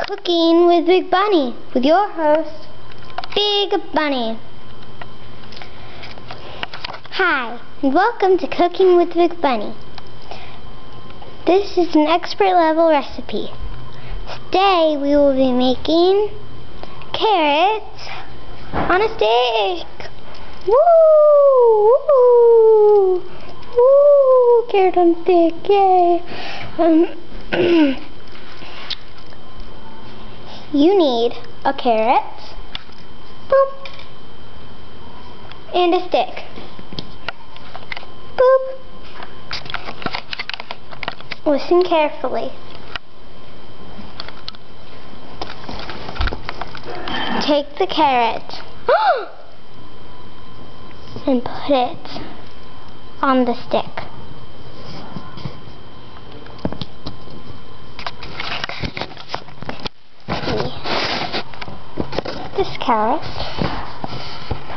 Cooking with Big Bunny, with your host, Big Bunny. Hi, and welcome to Cooking with Big Bunny. This is an expert level recipe. Today we will be making carrots on a stick. Woo! Woo! Woo! Carrot on a stick, yay! You need a carrot, boop, and a stick, boop. Listen carefully. Take the carrot and put it on the stick. This carrot,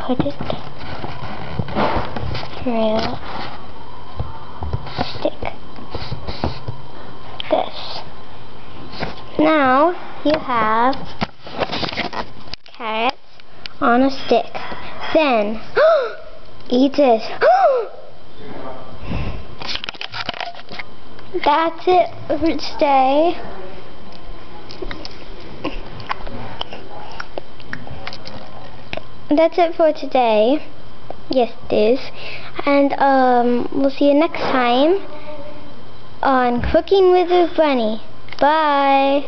put it through the stick. This. Now you have carrots on a stick. Then eat it. That's it for today. That's it for today. Yes, it is. And we'll see you next time on Cooking with Big Bunny. Bye.